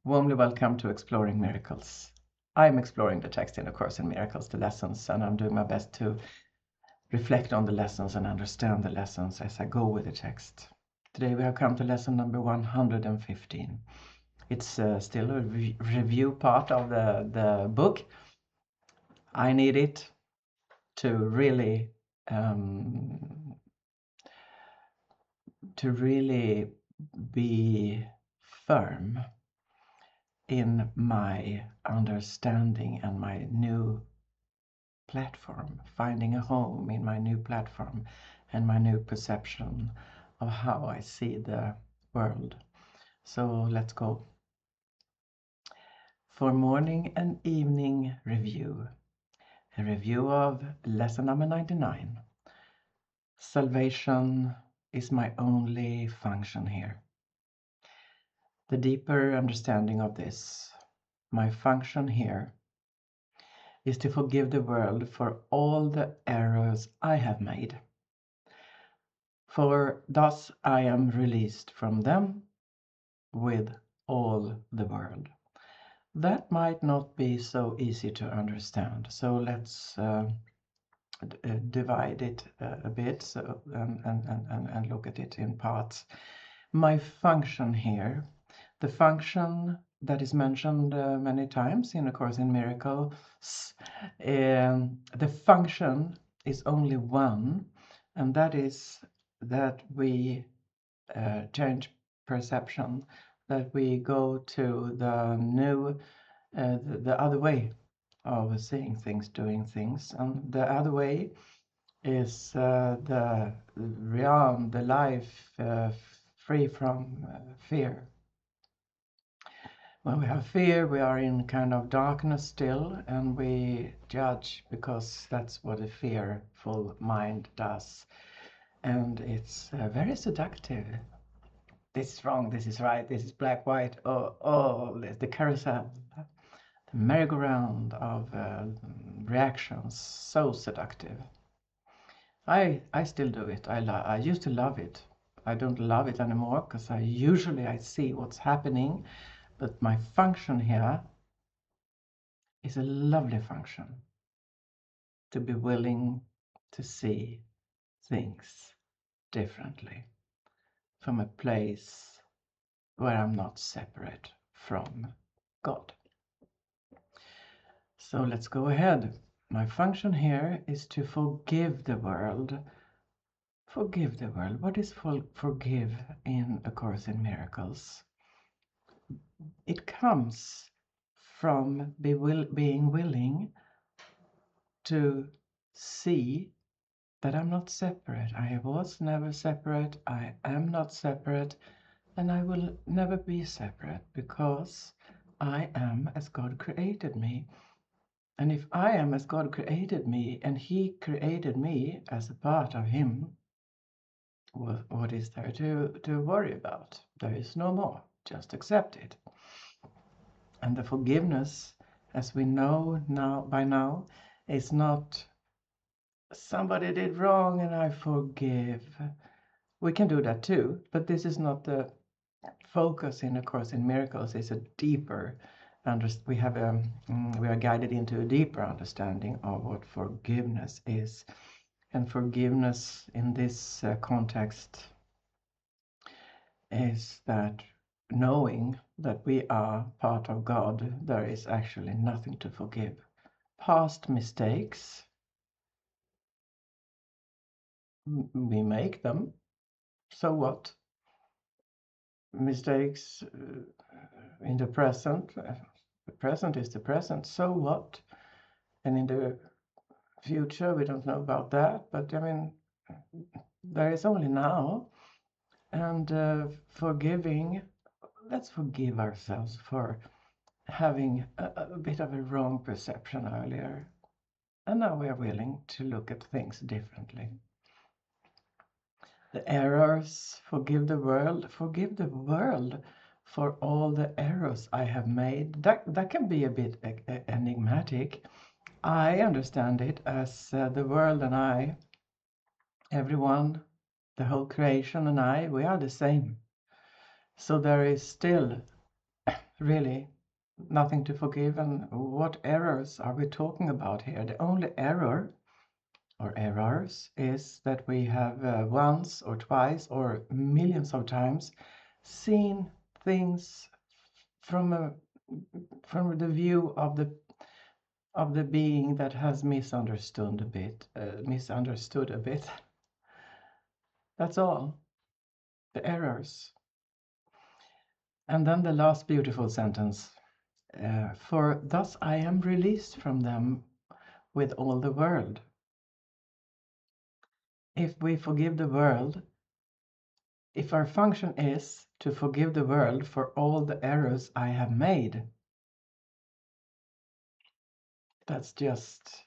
Warmly welcome to Exploring Miracles. I'm exploring the text in A Course in Miracles, the lessons, and I'm doing my best to reflect on the lessons and understand the lessons as I go with the text. Today we have come to lesson number 115. It's still a review part of the book. I need it to really be firm in my understanding and my new platform, finding a home in my new platform and my new perception of how I see the world. So let's go. For morning and evening review, a review of lesson number 99. Salvation is my only function here. The deeper understanding of this, my function here, is to forgive the world for all the errors I have made. For thus I am released from them with all the world. That might not be so easy to understand. So let's divide it a bit and look at it in parts. My function here, the function that is mentioned many times in A Course in Miracles, the function is only one, and that is that we change perception, that we go to the new, the other way of seeing things, doing things. And the other way is the realm, the life free from fear. When we have fear, we are in kind of darkness still, and we judge because that's what a fearful mind does. And it's very seductive. This is wrong, this is right, this is black, white, the carousel, the merry-go-round of reactions, so seductive. I still do it. I used to love it. I don't love it anymore because I see what's happening, but my function here is a lovely function, to be willing to see things differently from a place where I'm not separate from God. So let's go ahead. My function here is to forgive the world. Forgive the world. What is forgive in A Course in Miracles? It comes from being willing to see that I'm not separate. I was never separate. I am not separate. And I will never be separate because I am as God created me. And if I am as God created me and He created me as a part of Him, what is there to worry about? There is no more. Just accept it. And the forgiveness, as we know by now, is not somebody did wrong and I forgive. We can do that too, but this is not the focus in A Course in Miracles. It's a deeper we are guided into a deeper understanding of what forgiveness is. And forgiveness in this context is that knowing that we are part of God, there is actually nothing to forgive. Past mistakes, we make them, so what? Mistakes in the present is the present, so what? And in the future, we don't know about that, but I mean, there is only now. And forgiving, let's forgive ourselves for having a bit of a wrong perception earlier. And now we are willing to look at things differently. The errors, forgive the world for all the errors I have made. That can be a bit enigmatic. I understand it as the world and I, everyone, the whole creation and I, we are the same. So there is still really nothing to forgive. And what errors are we talking about here? The only error or errors is that we have once or twice or millions of times seen things from the view of the being that has misunderstood a bit. That's all. The errors. And then the last beautiful sentence. For thus I am released from them with all the world. If we forgive the world, if our function is to forgive the world for all the errors I have made, that's just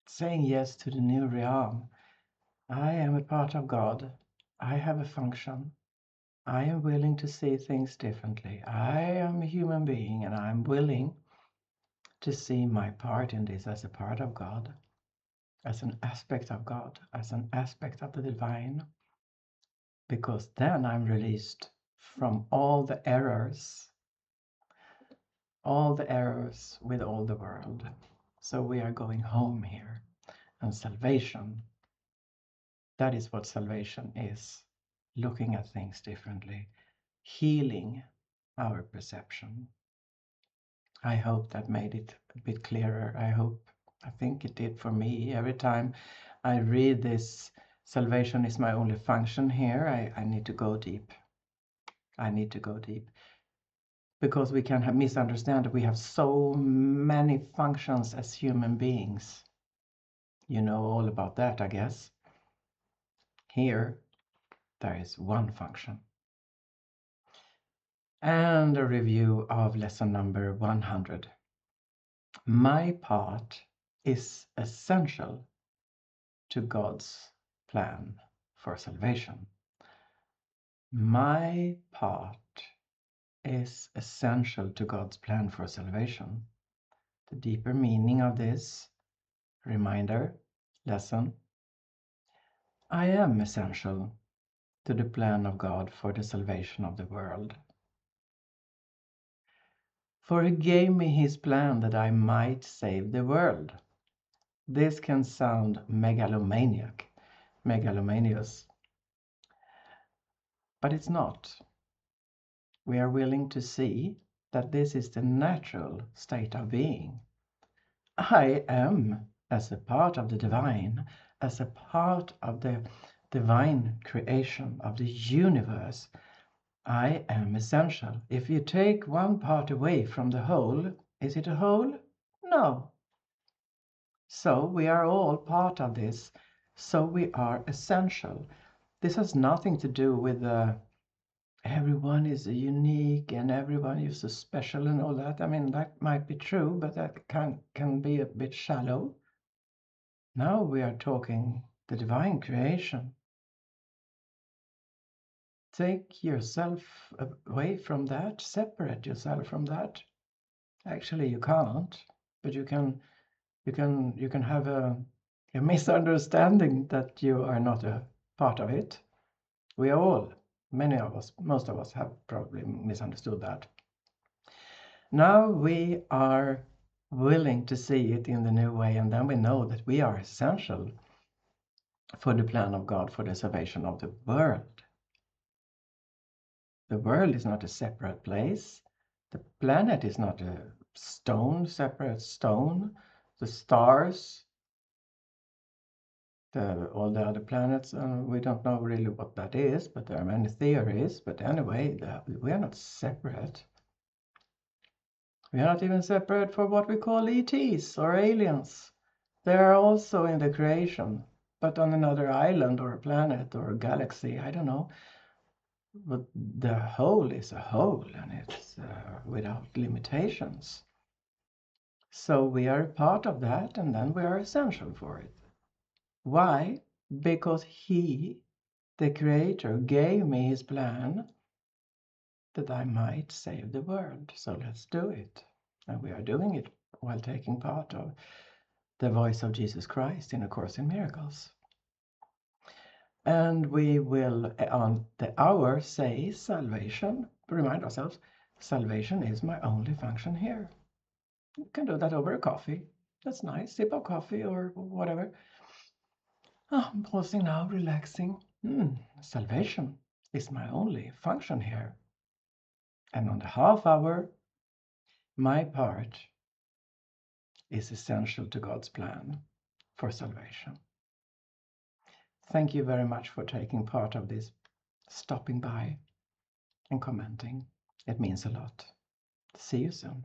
saying yes to the new realm. I am a part of God. I have a function. I am willing to see things differently. I am a human being, and I'm willing to see my part in this as a part of God, as an aspect of God, as an aspect of the divine, because then I'm released from all the errors with all the world. So we are going home here. And salvation, that is what salvation is. Looking at things differently, healing our perception. I hope that made it a bit clearer. I think it did for me. Every time I read this, salvation is my only function here, I need to go deep. I need to go deep. Because we can misunderstand that we have so many functions as human beings. You know all about that, I guess. Here, there is one function. And a review of lesson number 100. My part is essential to God's plan for salvation. My part is essential to God's plan for salvation. The deeper meaning of this reminder, lesson, I am essential to the plan of God for the salvation of the world. For he gave me his plan that I might save the world. This can sound megalomaniac, megalomanious, but it's not. We are willing to see that this is the natural state of being. I am, as a part of the divine, as a part of the divine creation of the universe, I am essential. If you take one part away from the whole, is it a whole? No. So we are all part of this. So we are essential. This has nothing to do with everyone is unique and everyone is so special and all that. I mean, that might be true, but that can be a bit shallow. Now we are talking the divine creation. Take yourself away from that, separate yourself from that. Actually, you can't, but you can have a misunderstanding that you are not a part of it. We are all, many of us, most of us have probably misunderstood that. Now we are willing to see it in the new way, and then we know that we are essential for the plan of God for the salvation of the world. The world is not a separate place. The planet is not a separate stone. The stars, all the other planets, we don't know really what that is, but there are many theories. But anyway, we are not separate. We are not even separate for what we call ETs or aliens. They are also in the creation, but on another island or a planet or a galaxy, I don't know. But the whole is a whole, and it's without limitations. So we are a part of that, and then we are essential for it. Why? Because he, the creator, gave me his plan that I might save the world. So let's do it. And we are doing it while taking part of the voice of Jesus Christ in A Course in Miracles. And we will, on the hour, say salvation, remind ourselves, salvation is my only function here. You can do that over a coffee. That's nice. Sip of coffee or whatever. I'm pausing now, relaxing. Salvation is my only function here. And on the half hour, my part is essential to God's plan for salvation. Thank you very much for taking part of this, stopping by and commenting. It means a lot. See you soon.